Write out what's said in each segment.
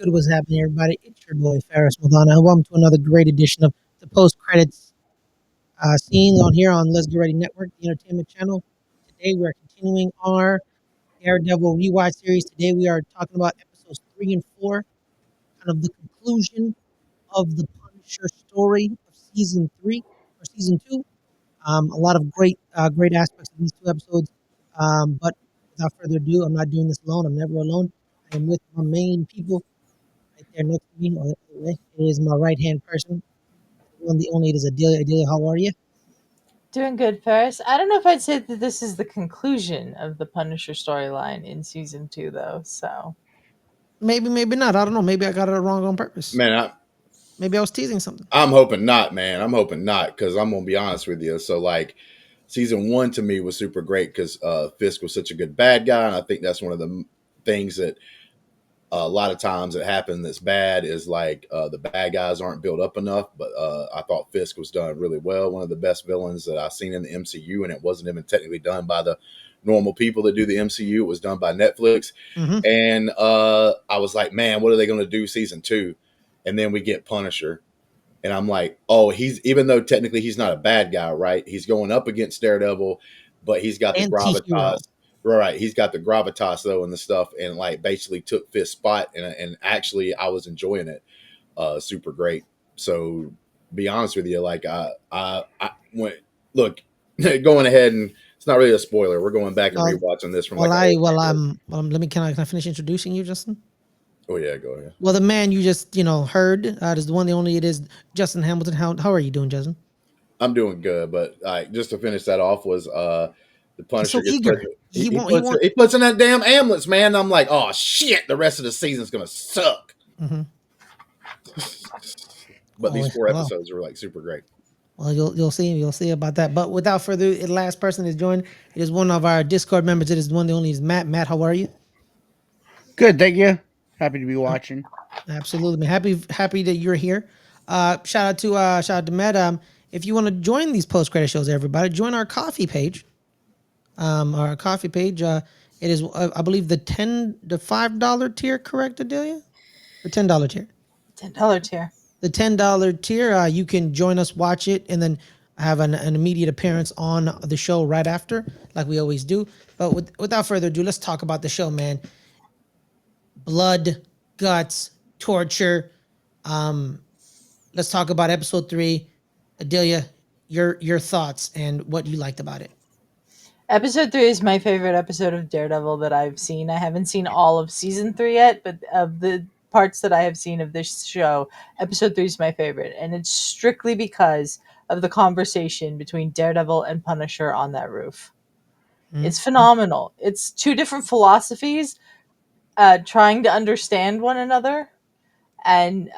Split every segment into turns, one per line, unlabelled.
good? What's happening, everybody? It's your boy Ferris Madonna. Welcome to another great edition of the post credits scenes on here on Let's Get Ready Network, the entertainment channel. Today we are continuing our Daredevil rewatch series. Today we are talking about episodes 3 and 4, kind of the conclusion of the Punisher story of season 2. A lot of great aspects of these two episodes. But without further ado, I'm not doing this alone. I'm never alone. I am with my main people right there next to me. Or the other way. It is my right hand person. The one, the only. It is Adelia. Adelia, how are you?
Doing good, Ferris. I don't know if I'd say that this is the conclusion of the Punisher storyline in season 2, though. So
Maybe, maybe not. I don't know. Maybe I got it wrong on purpose.
Man,
Maybe I was teasing something.
I'm hoping not, man. I'm hoping not because I'm gonna be honest with you. So like, season one to me was super great because Fisk was such a good bad guy, and I think that's one of the things that a lot of times it happens that's bad is like the bad guys aren't built up enough. But I thought Fisk was done really well. One of the best villains that I've seen in the MCU, and it wasn't even technically done by the normal people that do the MCU. It was done by Netflix, and I was like, man, what are they going to do season 2? And then we get Punisher. And I'm like, oh, even though technically he's not a bad guy, right? He's going up against Daredevil, but he's got the
Anti-hero.
gravitas. Right. He's got the gravitas though and the stuff and like basically took Fisk's spot. And actually I was enjoying it super great. So be honest with you, like I went look, going ahead and it's not really a spoiler. We're going back and rewatching this from
Let me can I finish introducing you, Justin?
Oh yeah, go ahead.
Well, the man you just heard is the one, the only. It is Justin Hamilton. How are you doing, Justin?
I'm doing good, but just to finish that off was the Punisher
so eager.
He puts in that damn ambulance, man. I'm like, oh shit, the rest of the season's gonna suck.
Mm-hmm.
But these 4 episodes were like super great.
Well, you'll see about that. But without further ado, the last person is joined. It is one of our Discord members. It is one, the only is Matt. Matt, how are you?
Good, thank you. Happy to be watching.
Absolutely, happy that you're here. Shout out to Matt. If you want to join these post credit shows, everybody join our coffee page. Our coffee page. It is I believe the $5 tier, correct, Adelia? The $10 tier.
$10 tier.
The $10 tier. You can join us, watch it, and then have an immediate appearance on the show right after, like we always do. But without further ado, let's talk about the show, man. Blood, guts, torture. Let's talk about episode 3. Adelia, your thoughts and what you liked about it.
Episode 3 is my favorite episode of Daredevil that I've seen. I haven't seen all of season 3 yet, but of the parts that I have seen of this show, episode 3 is my favorite. And it's strictly because of the conversation between Daredevil and Punisher on that roof. Mm-hmm. It's phenomenal. It's 2 different philosophies trying to understand one another. And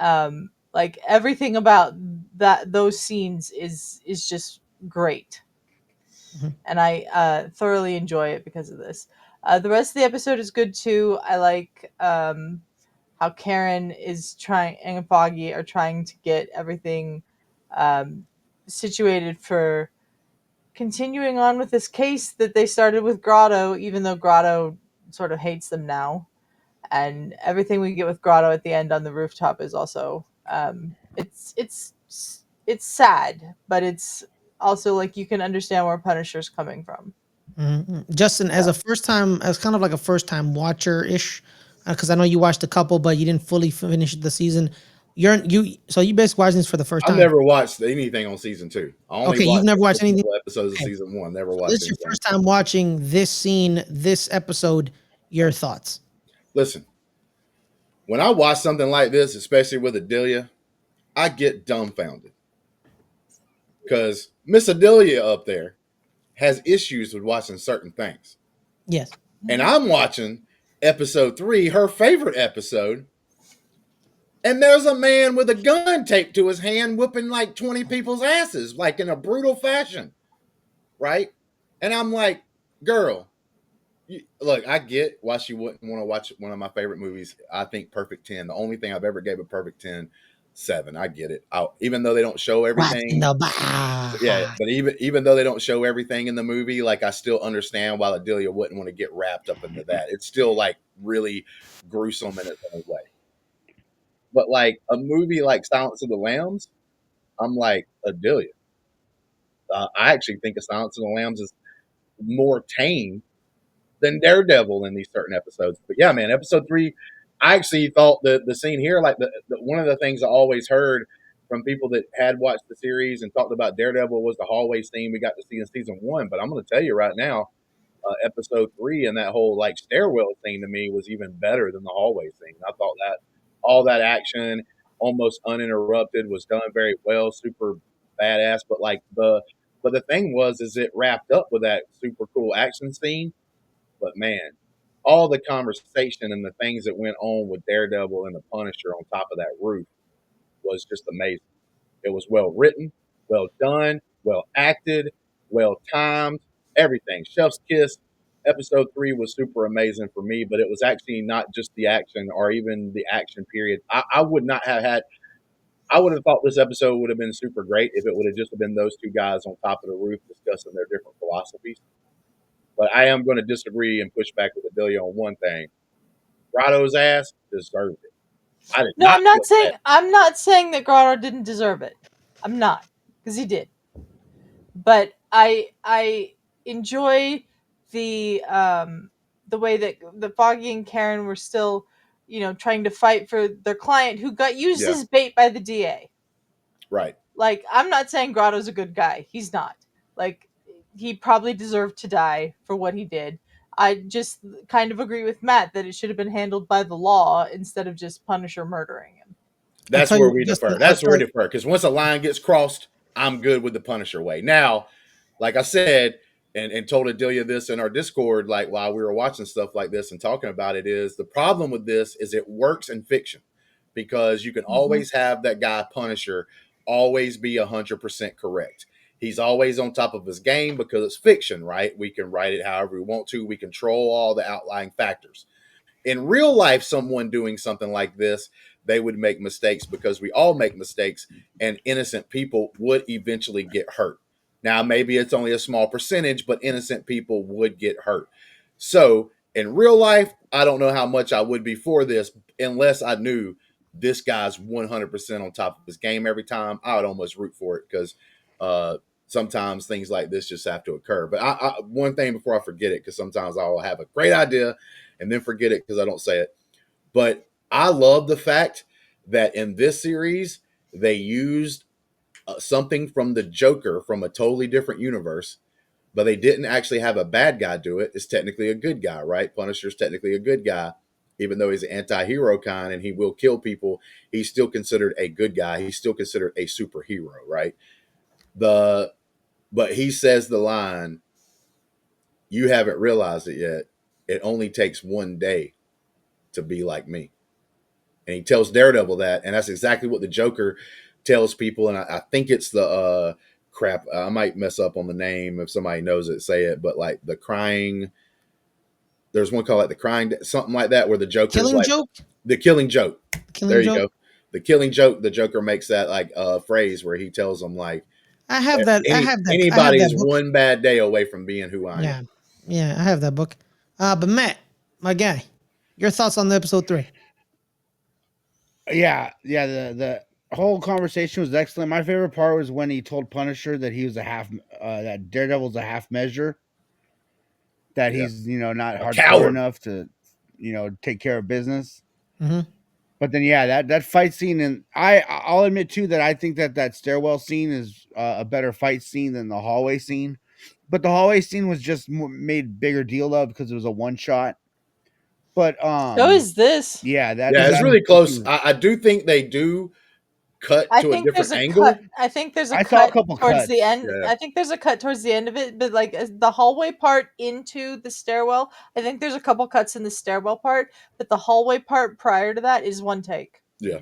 like everything about those scenes is just great. Mm-hmm. And I thoroughly enjoy it because of this. The rest of the episode is good too. I like how Karen is trying and Foggy are trying to get everything situated for continuing on with this case that they started with Grotto, even though Grotto sort of hates them now. And everything we get with Grotto at the end on the rooftop is also it's sad, but it's also like you can understand where Punisher's coming from.
Mm-hmm. Justin, as kind of like a first time watcher ish, because I know you watched a couple, but you didn't fully finish the season. So you basically watching this for the first time.
I've never watched anything on season 2.
You've never watched anything.
Episodes of season 1. Never watched.
This is your first time watching this scene, this episode. Your thoughts?
Listen, when I watch something like this, especially with Adelia, I get dumbfounded because Miss Adelia up there has issues with watching certain things.
Yes,
and I'm watching episode 3, her favorite episode. And there's a man with a gun taped to his hand whooping like 20 people's asses, like in a brutal fashion. Right? And I'm like, girl, look, I get why she wouldn't want to watch one of my favorite movies. I think Perfect 10. The only thing I've ever gave a Perfect 10, 7. I get it. Even though they don't show everything. Yeah, but even though they don't show everything in the movie, like I still understand why Adelia wouldn't want to get wrapped up into that. It's still like really gruesome in its own way. But like a movie like Silence of the Lambs, I'm like Adelia. I actually think of Silence of the Lambs is more tame than Daredevil in these certain episodes. But yeah, man, episode 3, I actually thought the scene here, like one of the things I always heard from people that had watched the series and talked about Daredevil was the hallway scene we got to see in season 1. But I'm going to tell you right now, episode 3 and that whole like stairwell scene to me was even better than the hallway scene. I thought that all that action, almost uninterrupted, was done very well, super badass. But the thing was, is it wrapped up with that super cool action scene. But man, all the conversation and the things that went on with Daredevil and the Punisher on top of that roof was just amazing. It was well written, well done, well acted, well timed, everything. Chef's kiss. Episode 3 was super amazing for me, but it was actually not just the action or even the action period. I would not have had. I would have thought this episode would have been super great if it would have just been those two guys on top of the roof discussing their different philosophies. But I am going to disagree and push back with Adelia on one thing. Grotto's ass deserved it. I did
No,
not feel bad.
I'm not saying that Grotto didn't deserve it. I'm not, because he did. But I enjoy the way that the Foggy and Karen were still, trying to fight for their client who got used
Yeah.
as bait by the DA.
Right.
Like, I'm not saying Grotto's a good guy. He's not. Like, he probably deserved to die for what he did. I just kind of agree with Matt that it should have been handled by the law instead of just Punisher murdering him.
That's where we defer. That's where we defer. Because once a line gets crossed, I'm good with the Punisher way. Now, like I said, and told Adelia this in our Discord, like while we were watching stuff like this and talking about it, is the problem with this is it works in fiction because you can always have that guy Punisher always be 100% correct. He's always on top of his game because it's fiction, right? We can write it however we want to. We control all the outlying factors. In real life, someone doing something like this, they would make mistakes because we all make mistakes, and innocent people would eventually get hurt. Now, maybe it's only a small percentage, but innocent people would get hurt. So, in real life, I don't know how much I would be for this unless I knew this guy's 100% on top of his game every time. I would almost root for it because sometimes things like this just have to occur. But one thing before I forget it, because sometimes I'll have a great idea and then forget it because I don't say it. But I love the fact that in this series, they used something from the Joker from a totally different universe, but they didn't actually have a bad guy do it. It's technically a good guy, right? Punisher's technically a good guy, even though he's an anti-hero kind and he will kill people. He's still considered a good guy. He's still considered a superhero, right? But he says the line, "You haven't realized it yet. It only takes one day to be like me." And he tells Daredevil that, and that's exactly what the Joker tells people. And I think it's the crap. I might mess up on the name if somebody knows it. Say it, but like the crying. There's one called like the crying, something like that, where the Joker's
Killing
like
joke.
the killing joke.
Killing
There you
joke.
go. The killing joke. The Joker makes that like phrase where he tells them like,
I have that. I have
anybody
that
is
book.
one bad day away from being who I am.
Yeah, I have that book. But Matt, my guy, your thoughts on the episode 3?
Yeah. The whole conversation was excellent. My favorite part was when he told Punisher that he was that Daredevil's a half measure. That he's not hardcore enough to take care of business.
Mm-hmm.
But then that fight scene, and I'll admit too that I think that stairwell scene is a better fight scene than the hallway scene. But the hallway scene was just made bigger deal of because it was a one shot. But
So is this.
yeah,
it's really close. I do think they do cut to a different angle.
I think there's a
I
cut
saw a couple
towards
cuts.
the end.
Yeah.
I think there's a cut towards the end of it, but like the hallway part into the stairwell, I think there's a couple cuts in the stairwell part, but the hallway part prior to that is one take.
Yeah.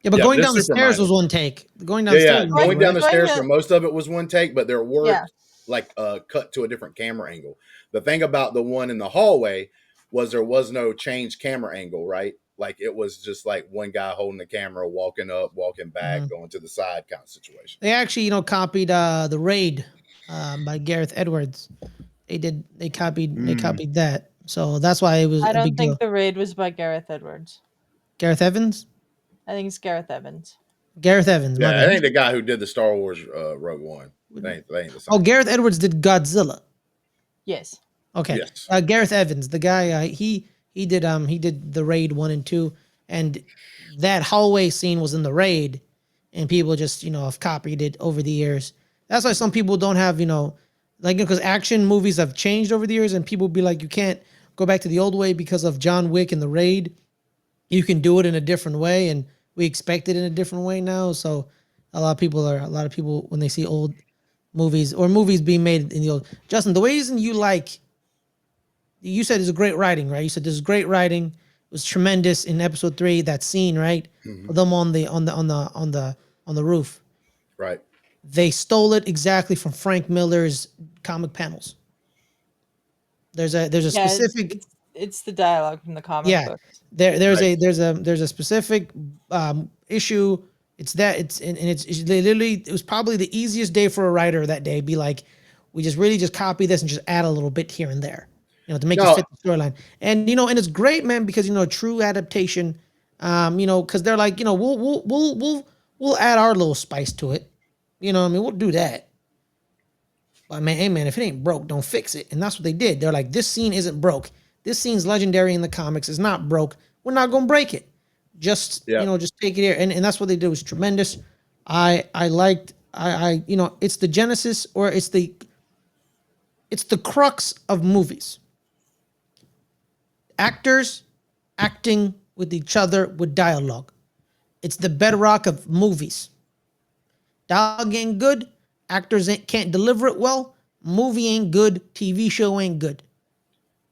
Yeah, but going down the stairs was one take. Going down
the
stairs.
Going down the stairs for most of it was one take, but there were like cut to a different camera angle. The thing about the one in the hallway was there was no change camera angle, right? Like it was just like one guy holding the camera, walking up, walking back, going to the side kind of situation.
They actually, copied the Raid by Gareth Edwards. They copied that. So that's why it was
I
a
don't
big
think
deal.
the Raid was by Gareth Edwards.
Gareth Evans.
I think it's Gareth Evans.
Gareth Evans. My
Yeah,
bad.
that ain't the guy who did the Star Wars Rogue One. They ain't the
Oh,
same.
Gareth Edwards did Godzilla.
Yes.
Okay.
Yes.
Gareth Evans, the guy he did the Raid 1 and 2, and that hallway scene was in the Raid, and people just, have copied it over the years. That's why some people don't have, like, because action movies have changed over the years, and people be like, you can't go back to the old way because of John Wick and the Raid. You can do it in a different way, and we expect it in a different way now. So a lot of people when they see old movies or movies being made in the old, Justin, the reason you said there's a great writing, right? You said there's great writing. It was tremendous in episode 3. That scene, right?
Mhm.
Of them on the roof.
Right.
They stole it exactly from Frank Miller's comic panels. There's a
Yeah,
specific
it's the dialogue from the comic
yeah.
books.
There's
Right.
a specific issue. It's that it's and it's they literally it was probably the easiest day for a writer that day. Be like, we just really just copy this and just add a little bit here and there, to make it
No,
fit the storyline. And and it's great, man, because true adaptation. Because they're like, we'll add our little spice to it. I mean, we'll do that. But man, hey man, if it ain't broke, don't fix it. And that's what they did. They're like, this scene isn't broke. This scene's legendary in the comics. It's not broke. We're not gonna break it. Just
Yeah.
just take it here. And that's what they did. It was tremendous. I liked it's the genesis, or it's the crux of movies. Actors acting with each other with dialogue. It's the bedrock of movies. Dialogue ain't good. Actors can't deliver it well. Movie ain't good. TV show ain't good.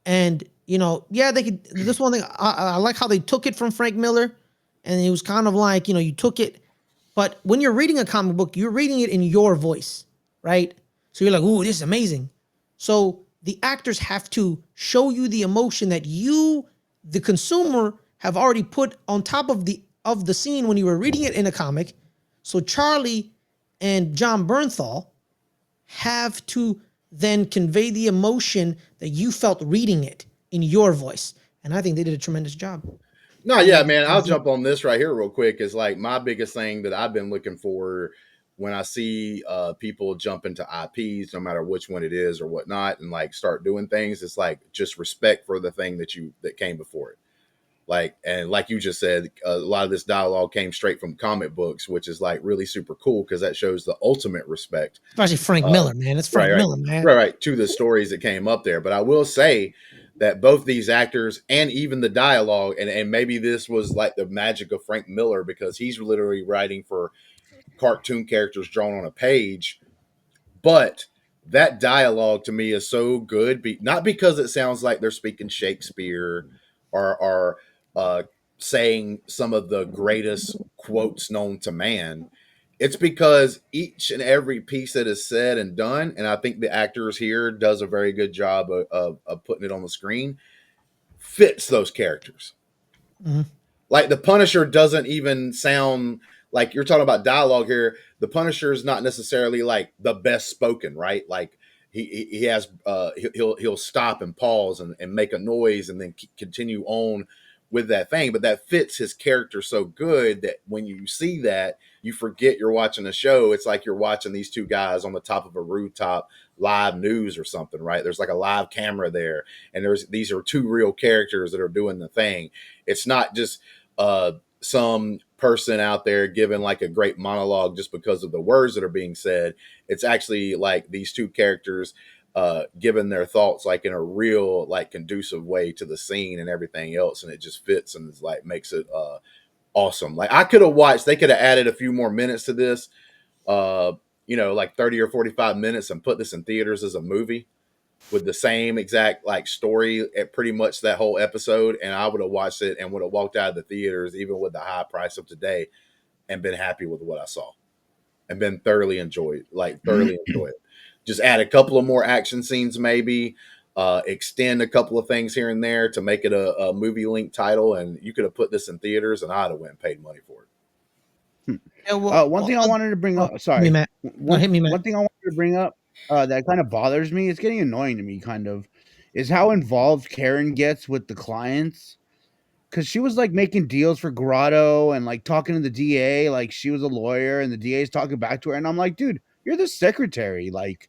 And yeah, they could. This one thing I like how they took it from Frank Miller, and it was kind of like you took it, but when you're reading a comic book, you're reading it in your voice, right? So you're like, ooh, this is amazing. So the actors have to show you the emotion that you, the consumer, have already put on top of the scene when you were reading it in a comic. So Charlie and John Bernthal have to then convey the emotion that you felt reading it in your voice. And I think they did a tremendous job.
No, yeah, man. I'll jump on this right here real quick. Is like my biggest thing that I've been looking for when I see people jump into IPs, no matter which one it is or whatnot, and like start doing things. It's like just respect for the thing that came before it. Like you just said, a lot of this dialogue came straight from comic books, which is like really super cool because that shows the ultimate respect.
Especially Frank Miller, man. It's Frank Miller, man.
Right, to the stories that came up there. But I will say that both these actors and even the dialogue, and maybe this was like the magic of Frank Miller because he's literally writing for cartoon characters drawn on a page, but that dialogue to me is so good, not because it sounds like they're speaking Shakespeare or saying some of the greatest quotes known to man. It's because each and every piece that is said and done, and I think the actors here does a very good job of putting it on the screen, fits those characters.
Mhm.
Like the Punisher doesn't even sound like you're talking about dialogue here. The Punisher is not necessarily like the best spoken, right? Like he has he'll stop and pause and make a noise and then continue on with that thing. But that fits his character so good that when you see that, you forget you're watching a show. It's like you're watching these two guys on the top of a rooftop live news or something, right? There's like a live camera there, and these are two real characters that are doing the thing. It's not just some person out there giving like a great monologue just because of the words that are being said. It's actually like these two characters giving their thoughts like in a real like conducive way to the scene and everything else, and it just fits and it's like makes it awesome. Like I could have watched, they could have added a few more minutes to this, like 30 or 45 minutes and put this in theaters as a movie with the same exact like story at pretty much that whole episode, and I would have watched it and would have walked out of the theaters even with the high price of today and been happy with what I saw and been thoroughly enjoyed it. Just add a couple of more action scenes, maybe extend a couple of things here and there to make it a movie link title, and you could have put this in theaters and I'd have went and paid money for it.
Yeah, well,
One thing I wanted to bring up.
hit me,
Sorry.
Matt. Hit me, Matt.
One thing I wanted to bring up that kind of bothers me. It's getting annoying to me, kind of, is how involved Karen gets with the clients. because she was like making deals for Grotto and like talking to the DA like she was a lawyer, and the DA's talking back to her, and I'm like, dude, you're the secretary. Like,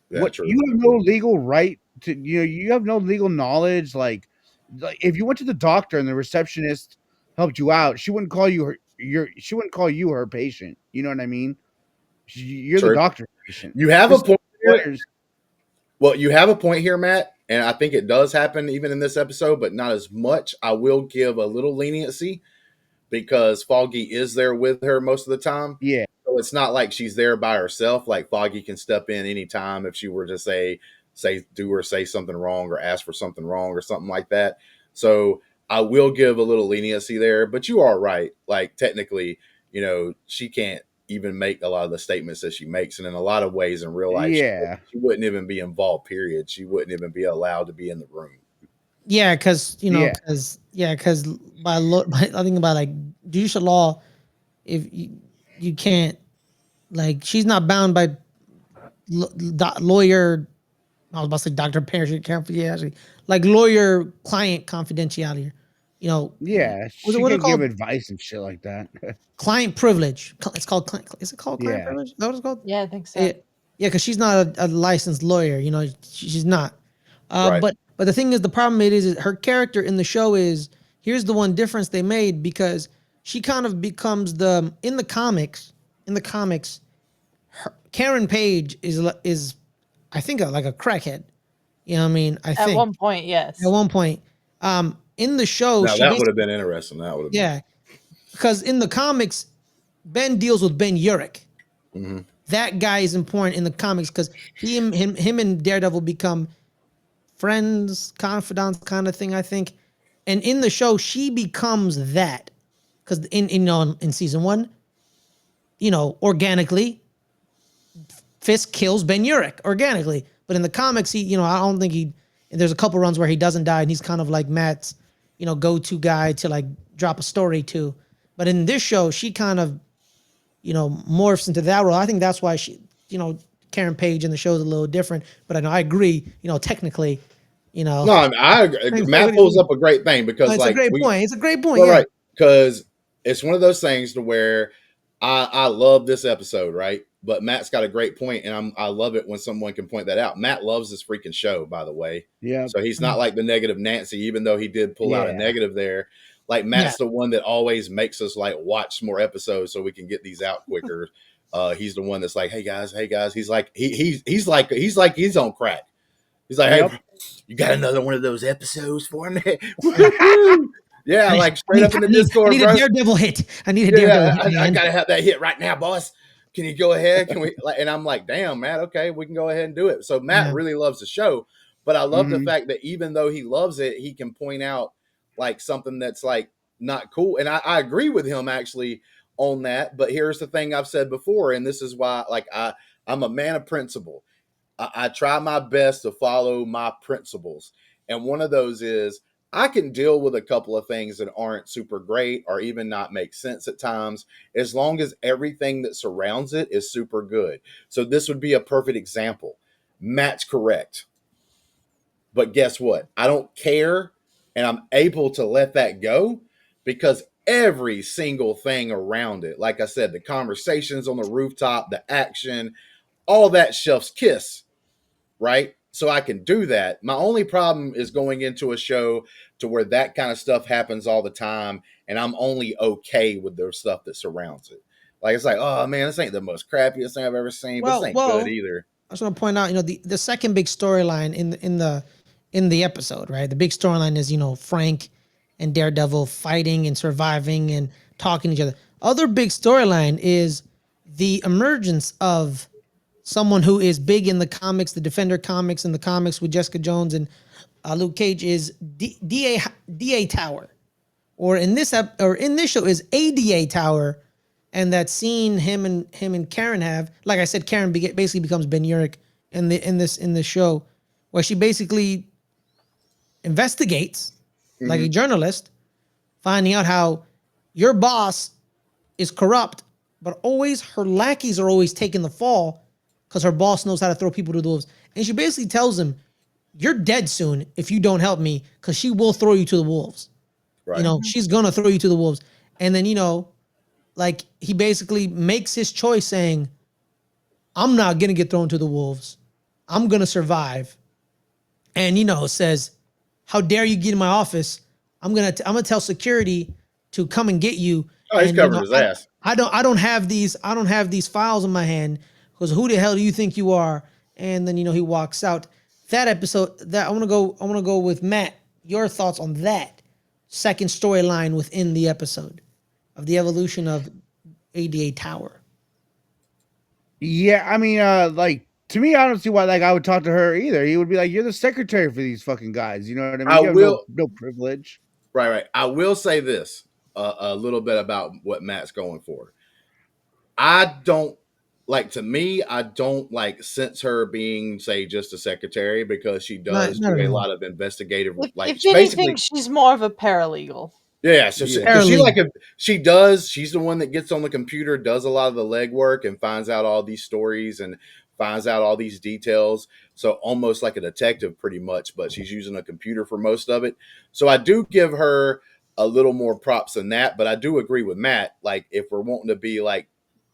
Yeah,
what?
true.
You have no legal right to, you have no legal knowledge. Like if you went to the doctor and the receptionist helped you out, she wouldn't call you she wouldn't call you her patient. You know what I mean? You're the
True.
doctor's patient.
You have a
This
point here.
lawyers,
Well, you have a point here, Matt, and I think it does happen even in this episode, but not as much. I will give a little leniency because Foggy is there with her most of the time.
yeah,
So it's not like she's there by herself. Like Foggy can step in anytime if she were to say something wrong or ask for something wrong or something like that. So I will give a little leniency there, but you are right. Like technically, she can't even make a lot of the statements that she makes. And in a lot of ways in real life,
yeah,
she wouldn't even be involved, period. She wouldn't even be allowed to be in the room.
Yeah, because
yeah,
because by law, I think about like judicial law, if you can't, like, she's not bound by lawyer. I was about to say doctor parent confidentiality, like lawyer client confidentiality. You know,
yeah.
was it
She
what it
can give
called?
advice and shit like that.
Client privilege. It's called. Is it called client
Yeah,
privilege? Is that what it's called?
Yeah, I think so.
Yeah, yeah, because she's not a licensed lawyer. She's not.
Right.
But the thing is, the problem it is her character in the show is, here's the one difference they made, because she kind of becomes in the comics. In the comics, Karen Page is I think like a crackhead. You know what I mean? I
At
think
one point, yes.
at one point, in the show,
Now
she
that would
basically,
have been interesting. That would have been.
yeah, because in the comics, Ben deals with Ben Urich.
Mm-hmm.
That guy is important in the comics because him and Daredevil become friends, confidants, kind of thing, I think. And in the show, she becomes that because in season one, organically, Fisk kills Ben Urich organically. But in the comics, I don't think there's a couple runs where he doesn't die, and he's kind of like Matt's, go-to guy to like drop a story to. But in this show, she kind of, morphs into that role. I think that's why Karen Page in the show is a little different. But I agree, technically,
No, I agree. Matt pulls up a great thing because,
it's a
like,
great point. It's a great point.
well,
Yeah.
right, because it's one of those things to where I love this episode, right? But Matt's got a great point, and I love it when someone can point that out. Matt loves this freaking show, by the way.
yeah,
So he's not like the negative Nancy, even though he did pull out a
yeah.
negative there. Like Matt's the one that always makes us like watch more episodes so we can get these out quicker. He's the one that's like, hey guys. He's like he's like he's on crack. He's like,
Yep.
hey, you got another one of those episodes for me? Yeah, like straight up in the Discord,
I need
bro.
a Daredevil hit. I need a Daredevil hit,
I
man.
gotta have that hit right now, boss. Can you go ahead? Can we? And I'm like, damn, Matt. Okay, we can go ahead and do it. So Matt really loves the show, but I love the fact that even though he loves it, he can point out like something that's like not cool. And I agree with him actually on that. But here's the thing I've said before, and this is why, like, I'm a man of principle. I try my best to follow my principles. And one of those is I can deal with a couple of things that aren't super great or even not make sense at times, as long as everything that surrounds it is super good. So this would be a perfect example. Matt's correct. But guess what? I don't care. And I'm able to let that go because every single thing around it, like I said, the conversations on the rooftop, the action, all that chef's kiss, right? So I can do that. My only problem is going into a show to where that kind of stuff happens all the time, and I'm only okay with the stuff that surrounds it. Like, it's like, oh man, this ain't the most crappiest thing I've ever seen, but this ain't good either.
I just want to point out, the second big storyline in the episode, right? The big storyline is, Frank and Daredevil fighting and surviving and talking to each other. Other big storyline is the emergence of someone who is big in the comics, the Defender comics and the comics with Jessica Jones and Luke Cage, is DA Tower, or in this show is ADA Tower. And that scene him and Karen have, like I said, Karen basically becomes Ben Urich in the show, where she basically investigates like a journalist, finding out how your boss is corrupt, but always her lackeys are always taking the fall because her boss knows how to throw people to the wolves. And she basically tells him, "You're dead soon if you don't help me, because she will throw you to the wolves." You
Right.
know, she's gonna throw you to the wolves. And then, like he basically makes his choice saying, I'm not gonna get thrown to the wolves. I'm gonna survive. And says, how dare you get in my office? I'm gonna tell security to come and get you.
Oh, he's
And
covering his ass.
I don't have these files in my hand, because who the hell do you think you are? And then he walks out. That episode, that I want to go with Matt. Your thoughts on that second storyline within the episode of the evolution of ADA Tower.
Yeah, I mean, like to me, I don't see why that guy would talk to her either. He would be like, "You're the secretary for these fucking guys." You know what I mean?
I
You have no
will.
no privilege.
Right. I will say this a little bit about what Matt's going for. I don't like to me. I don't like sense her being, say, just a secretary, because she does
Not
do
at
a
all.
lot of investigative. Like
If
she
anything,
basically,
she's more of a paralegal.
yeah. So
Yeah.
because she like
Paralegal.
she does. She's the one that gets on the computer, does a lot of the legwork, and finds out all these stories and finds out all these details. So almost like a detective, pretty much. But she's using a computer for most of it. So I do give her a little more props than that. But I do agree with Matt. Like if we're wanting to be like,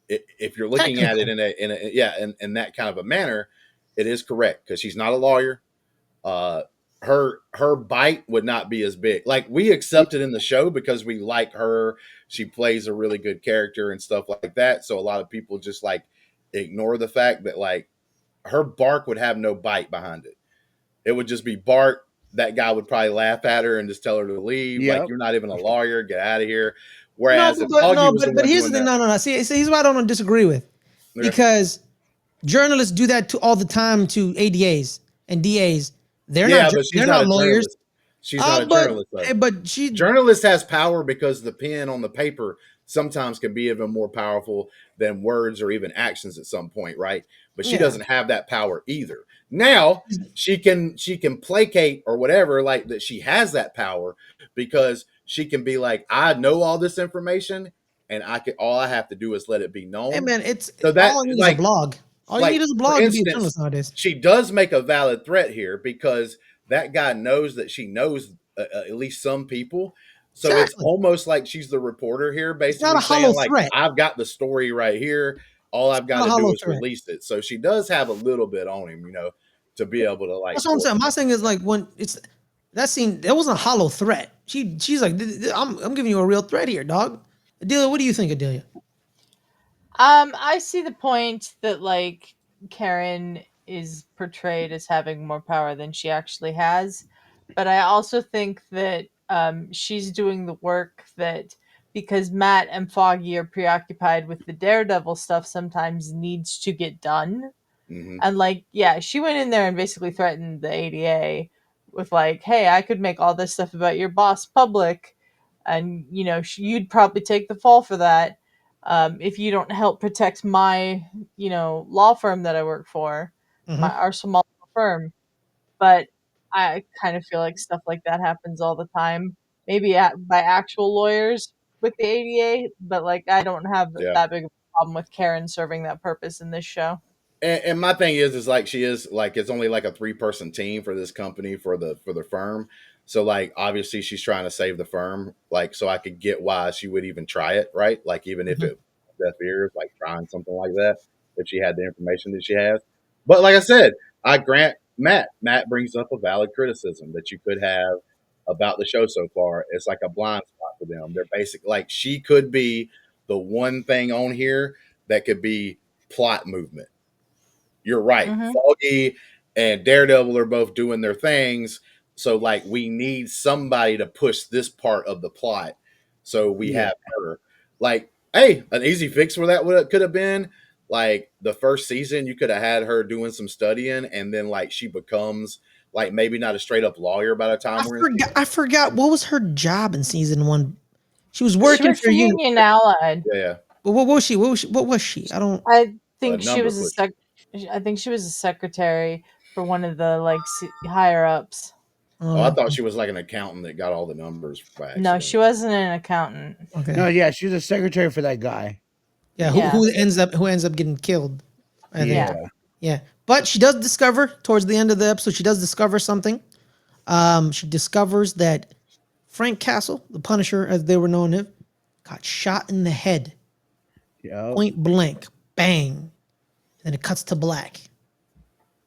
if you're looking at it
Technical.
in that kind of a manner, it is correct, because she's not a lawyer. Uh, her bite would not be as big. Like we accept it in the show because we like her. She plays a really good character and stuff like that. So a lot of people just like ignore the fact that like her bark would have no bite behind it. It would just be bark. That guy would probably laugh at her and just tell her to leave. Like
Yep.
you're not even a lawyer. Get out of here.
No,
Whereas if Augie was the
but
one
here's the
doing
thing.
that,
No. See, here's what I don't disagree with,
okay.
because journalists do that to all the time to ADAs and DAs.
Yeah, but she's
They're
not
not
a
lawyers.
journalist. She's not a journalist, though.
But she
Journalist has power because the pen on the paper sometimes can be even more powerful than words or even actions at some point, right? But she
yeah.
doesn't have that power either. Now she can placate or whatever, like that she has that power, because she can be like, I know all this information, and all I have to do is let it be
Hey
known.
man, it's
So that
all I need is a
like
blog. All you need
like
is a
for
blog to be a
instance,
journalist nowadays.
she does make a valid threat here, because that guy knows that she knows at least some people. So it's
Exactly.
almost like she's the reporter here,
It's not
basically
a hollow
saying like,
threat.
I've got the story right here. All
It's
I've got
not a
to do
hollow
is
threat.
release it. So she does have a little bit on him, to be able to like
That's what I'm
pull
saying.
some
My
of
thing is like when it's that scene, that wasn't a hollow threat. She's like, I'm giving you a real threat here, dog. Adelia, what do you think, Adelia?
I see the point that like Karen is portrayed as having more power than she actually has, but I also think that she's doing the work that, because Matt and Foggy are preoccupied with the Daredevil stuff, sometimes needs to get done.
hmm
And like, yeah, she went in there and basically threatened the ADA with like, "Hey, I could make all this stuff about your boss public, and you'd probably take the fall for that if you don't help protect my, law firm that I work for,
Mm-hmm.
our small firm." But I kind of feel like stuff like that happens all the time, maybe by actual lawyers with the ADA, but like I don't have
Yeah.
that big of a problem with Karen serving that purpose in this show.
And my thing is like she is like it's only like a 3-person team for this company for the firm. So like obviously she's trying to save the firm. Like so I could get why she would even try it, right? Like even if
Mm-hmm.
it deaf ears, like trying something like that, if she had the information that she has. But like I said, I grant Matt. Matt brings up a valid criticism that you could have about the show so far. It's like a blind spot for them. They're basic like she could be the one thing on here that could be plot movement. You're right.
Mm-hmm.
Foggy and Daredevil are both doing their things. So, like, we need somebody to push this part of the plot. So we
Yeah.
have her. Like, hey, an easy fix for that could have been like the first season. You could have had her doing some studying, and then like she becomes like maybe not a straight up lawyer by the time we're in season.
I forgot what was her job in season one. She was
She
working
worked
for
for
Union.
Union Allied.
Yeah,
What was she? What was she? I don't.
I
a
think she
number
was a
pusher.
I think she was a secretary for one of the like higher ups.
Oh, I
Oh,
thought she was like an accountant that got all the numbers by
No,
accident.
she wasn't an accountant.
okay.
No, yeah, she's a secretary for that guy.
Yeah.
Yeah.
Who ends up getting killed? I think.
Yeah.
Yeah.
Yeah. But she does discover towards the end of the episode. She does discover something. She discovers that Frank Castle, the Punisher, as they were known him, got shot in the head,
Yep.
point blank, bang. And then it cuts to black.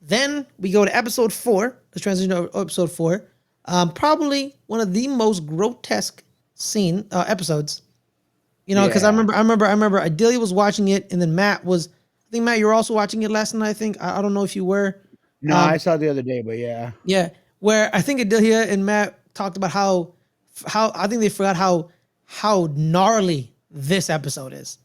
Then we go to episode 4. Let's transition to episode 4. Probably one of the most grotesque episodes. You know, because
Yeah.
I remember Adelia was watching it, and then Matt was. I think Matt, you were also watching it last night. I think I don't know if you were.
No, I saw it the other day, but yeah.
Yeah, where I think Adelia and Matt talked about how I think they forgot how gnarly this episode is.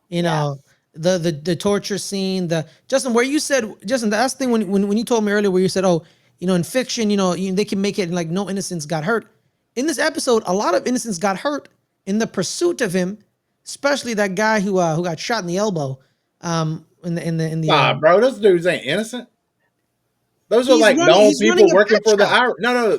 You know, the torture scene, Justin, where you said, Justin, that's the thing when you told me earlier where you said, oh, you know, in fiction, you know, they can make it like no innocents got hurt. In this episode, a lot of innocents got hurt in the pursuit of him, especially that guy who got shot in the elbow.
Nah, bro, those dudes ain't innocent. Those are
He's
like
running-
known
he's running
people
a
working
pet
for the
shop.
Irish.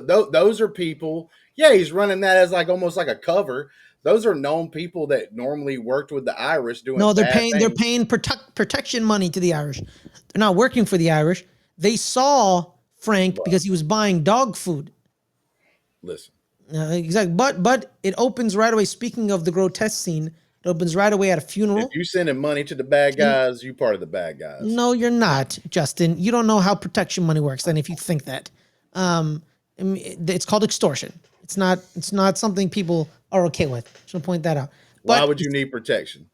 No, those are people. Yeah, he's running that as like almost like a cover. Those are known people that normally worked with the Irish doing.
No, they're
bad things.
paying protection money to the Irish. They're not working for the Irish. They saw Frank because he was buying dog food.
Listen,
Exactly. But it opens right away. Speaking of the grotesque scene, it opens right away at a funeral.
if you sending money to the bad guys, you part of the bad guys.
No, you're not, Justin. You don't know how protection money works. Then if you think that, it's called extortion. It's not something people are okay with. Just want to point that out.
Why
But
would you need protection?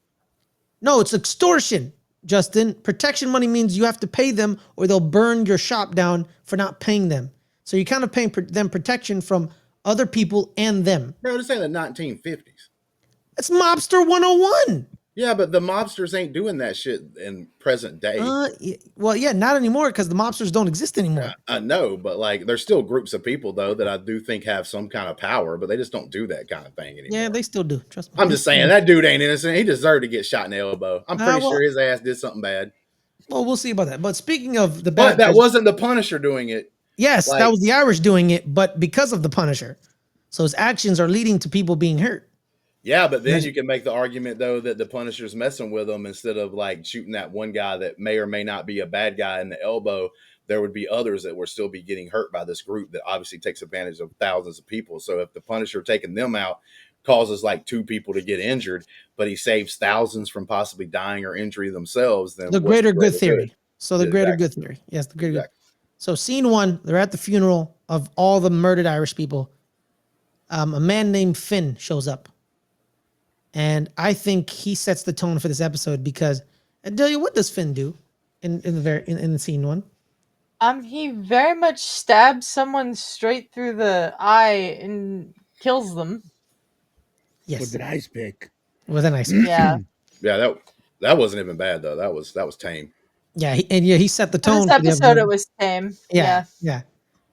no, it's extortion, Justin. Protection money means you have to pay them or they'll burn your shop down for not paying them. So you're kind of paying them protection from other people and them.
Bro, this ain't the 1950s.
It's Mobster 101.
Yeah, but the mobsters ain't doing that shit in present day.
Well, yeah, not anymore because the mobsters don't exist anymore.
I know, but like there's still groups of people though that I do think have some kind of power, but they just don't do that kind of thing anymore.
Yeah, they still do. Trust me.
I'm just saying that dude ain't innocent. He deserved to get shot in the elbow. I'm pretty
well-
sure his ass did something bad.
Well, we'll see about that. But speaking of the
But
bad
that
guys,
wasn't the Punisher doing it.
yes,
like-
that was the Irish doing it, but because of the Punisher. So his actions are leading to people being hurt.
Yeah, but then you can make the argument though that the Punisher's messing with them instead of like shooting that one guy that may or may not be a bad guy in the elbow. There would be others that would still be getting hurt by this group that obviously takes advantage of thousands of people. So if the Punisher taking them out causes like 2 people to get injured, but he saves thousands from possibly dying or injury themselves, then
The
what's
greater good theory. So the
Yeah,
greater
exactly.
good theory. Yes, the greater good.
Exactly.
So scene 1, they're at the funeral of all the murdered Irish people. A man named Finn shows up. And I think he sets the tone for this episode because Adelia, what does Finn do in the scene 1?
He very much stabs someone straight through the eye and kills them.
Yes.
With an ice pick.
With a nice.
Yeah.
Yeah, that wasn't even bad though. That was tame.
Yeah, he set the
For
tone
this
for the
episode, it was tame.
Yeah.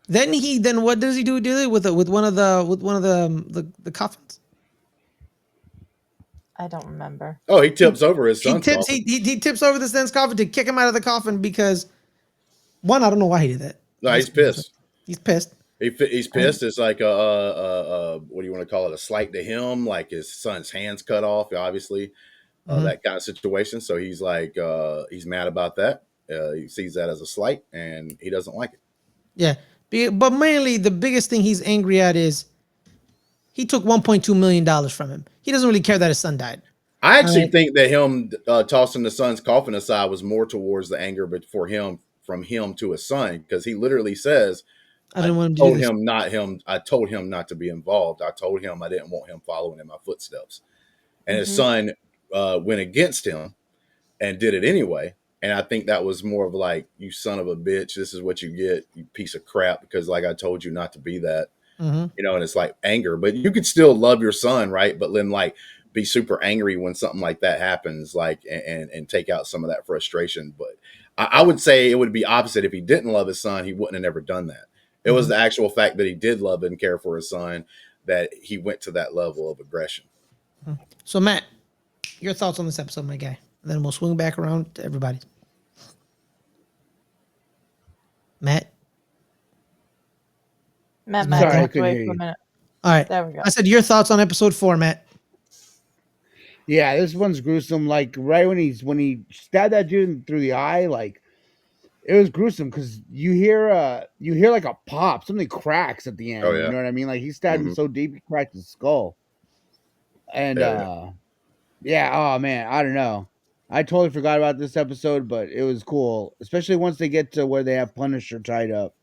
Then what does he do with one of the coffins?
I don't remember.
Oh, he tips over his
He
son's
tips
coffin.
he tips over the son's coffin to kick him out of the coffin because one, I don't know why he did that.
No, he's pissed.
He's pissed.
He's pissed. It's like a what do you want to call it? A slight to him, like his son's hands cut off, obviously, that kind of situation. So he's like, he's mad about that. He sees that as a slight, and he doesn't like it.
Yeah, but mainly the biggest thing he's angry at is he took $1.2 million from him. He doesn't really care that his son died.
I actually think that him tossing the son's coffin aside was more towards the anger, but for him from him to his son, because he literally says,
I didn't want him to do
told
this.
him not him. I told him not to be involved. I told him I didn't want him following in my footsteps. And his son went against him and did it anyway. And I think that was more of like, you son of a bitch, this is what you get, you piece of crap, because like I told you not to be that.
Mhm.
You know, and it's like anger. But you could still love your son, right? But then like be super angry when something like that happens, like and take out some of that frustration. But I would say it would be opposite. If he didn't love his son, he wouldn't have never done that. It was the actual fact that he did love and care for his son that he went to that level of aggression.
So Matt, your thoughts on this episode, my guy? And then we'll swing back around to everybody. Matt.
Matt
Sorry, I
walked
couldn't
away
hear
for a
you.
minute.
All right.
There we go.
I said your thoughts on episode 4, Matt.
Yeah, this one's gruesome. Like right when he stabbed that dude through the eye, like it was gruesome because you hear like a pop, something cracks at the
Oh
end. You
yeah.
know what I mean? Like he stabbed him
Hmm.
so deep he cracked his skull. And
Hell yeah.
yeah, oh man, I don't know. I totally forgot about this episode, but it was cool, especially once they get to where they have Punisher tied up.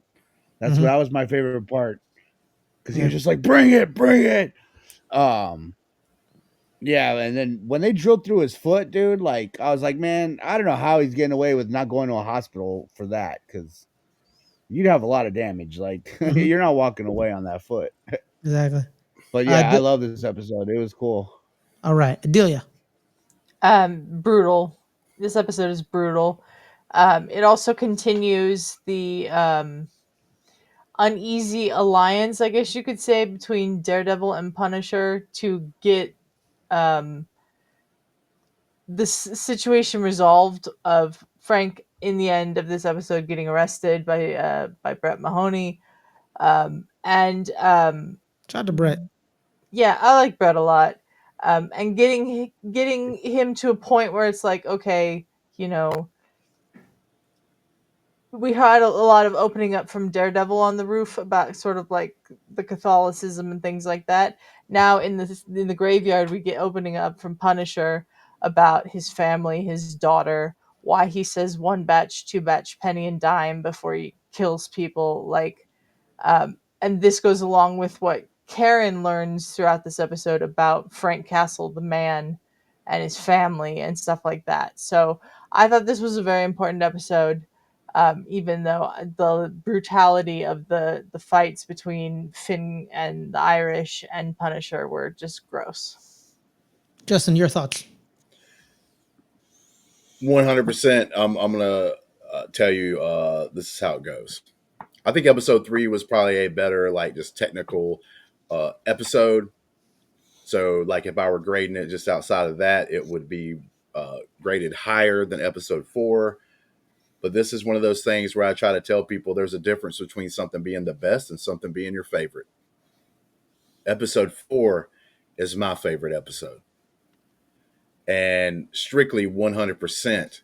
Mm-hmm.
That was my favorite part because he
Yeah.
was just like, "Bring it, bring it." Um, yeah, and then when they drilled through his foot, dude, like I was like, man, I don't know how he's getting away with not going to a hospital for that because you'd have a lot of damage. Like
Mm-hmm.
you're not walking away on that foot.
Exactly.
But yeah, I
D-
love this episode. It was cool.
all right, Adelia.
Brutal. This episode is brutal. It also continues the uneasy alliance, I guess you could say, between Daredevil and Punisher to get um, this situation resolved. Of Frank in the end of this episode getting arrested by Brett Mahoney, and
Shout out to Brett.
yeah, I like Brett a lot, and getting him to a point where it's like, okay, you know, we had a lot of opening up from Daredevil on the roof about sort of like the Catholicism and things like that. Now in the graveyard, we get opening up from Punisher about his family, his daughter, why he says one batch, two batch, penny and dime before he kills people. Like, and this goes along with what Karen learns throughout this episode about Frank Castle, the man, and his family and stuff like that. So I thought this was a very important episode, even though the brutality of the fights between Finn and the Irish and Punisher were just gross.
Justin, your thoughts?
100%. I'm gonna tell you this is how it goes. I think episode 3 was probably a better, like, just technical episode. So, like, if I were grading it just outside of that, it would be graded higher than episode 4. But this is one of those things where I try to tell people there's a difference between something being the best and something being your favorite. Episode 4 is my favorite episode. And strictly 100%.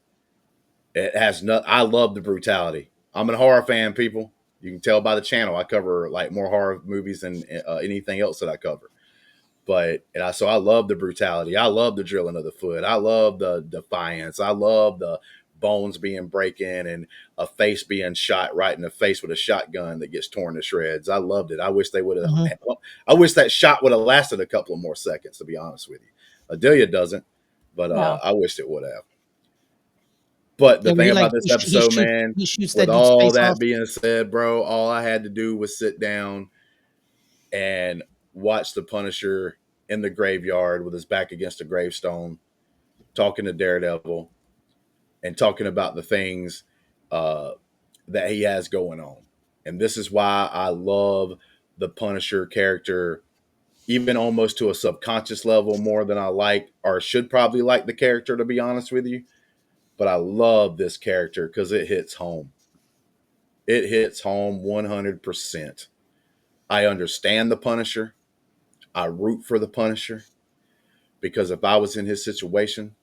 It has no. I love the brutality. I'm a horror fan, people. You can tell by the channel. I cover like more horror movies than anything else that I cover. But so I love the brutality. I love the drilling of the foot. I love the defiance. I love the bones being breaking and a face being shot right in the face with a shotgun that gets torn to shreds. I loved it. I wish they would have.
Mm-hmm.
I wish that shot would have lasted a couple of more seconds. To be honest with you, Adelia doesn't, but
No,
I wished it would have. But the
Yeah, where
thing
he like
about this episode, man,
he shoots
with
that dude's
all
face off.
that being said, bro, all I had to do was sit down and watch the Punisher in the graveyard with his back against a gravestone, talking to Daredevil and talking about the things uh, that he has going on. And this is why I love the Punisher character, even almost to a subconscious level, more than I like or should probably like the character, to be honest with you. But I love this character because it hits home. It hits home 100%. I understand the Punisher. I root for the Punisher because if I was in his situation,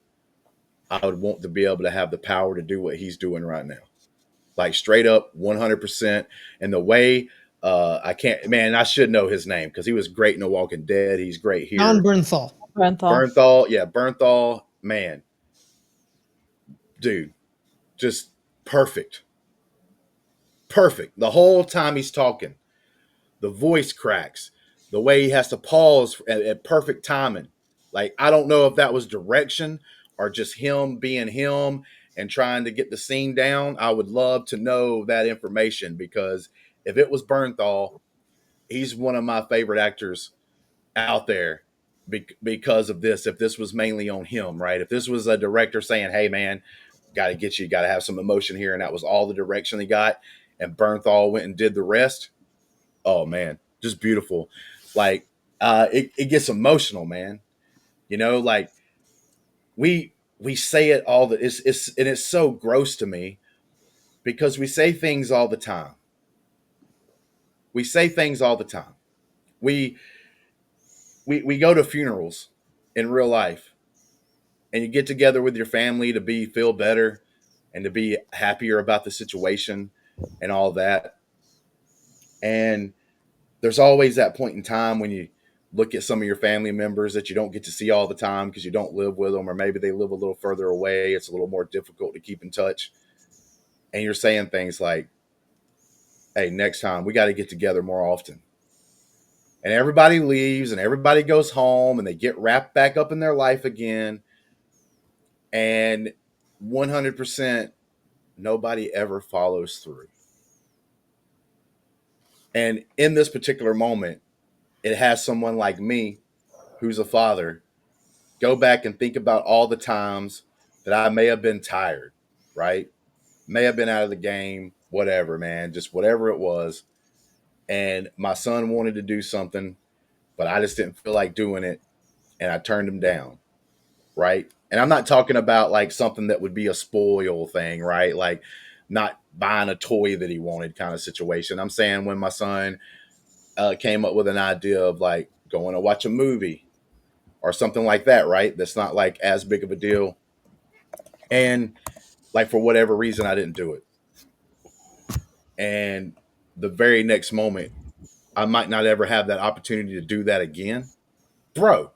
I would want to be able to have the power to do what he's doing right now. Like straight up 100%. And the way I can't, man, I should know his name because he was great in The Walking Dead. He's great
John
here.
Bernthal.
Brenthal.
Bernthal, yeah, Bernthal, man, dude, just perfect. Perfect. The whole time he's talking, the voice cracks, the way he has to pause at perfect timing. Like, I don't know if that was direction or just him being him and trying to get the scene down. I would love to know that information because if it was Bernthal, he's one of my favorite actors out there because of this. If this was mainly on him, right? If this was a director saying, hey, man, got to get you, got to have some emotion here, and that was all the direction he got, and Bernthal went and did the rest, oh man, just beautiful. Like it gets emotional, man. You know, like we say it all the it's and it's so gross to me because we say things all the time. We say things all the time. We we go to funerals in real life and you get together with your family to feel better and to be happier about the situation and all that. And there's always that point in time when you look at some of your family members that you don't get to see all the time because you don't live with them, or maybe they live a little further away. It's a little more difficult to keep in touch. And you're saying things like, hey, next time we got to get together more often. And everybody leaves and everybody goes home and they get wrapped back up in their life again. And 100% nobody ever follows through. And in this particular moment, it has someone like me, who's a father, go back and think about all the times that I may have been tired, right? May have been out of the game, whatever, man, just whatever it was. And my son wanted to do something, but I just didn't feel like doing it. And I turned him down, right? And I'm not talking about like something that would be a spoil thing, right? Like not buying a toy that he wanted kind of situation. I'm saying when my son came up with an idea of like going to watch a movie or something like that, right? That's not like as big of a deal. And like for whatever reason, I didn't do it. And the very next moment, I might not ever have that opportunity to do that again. Bro,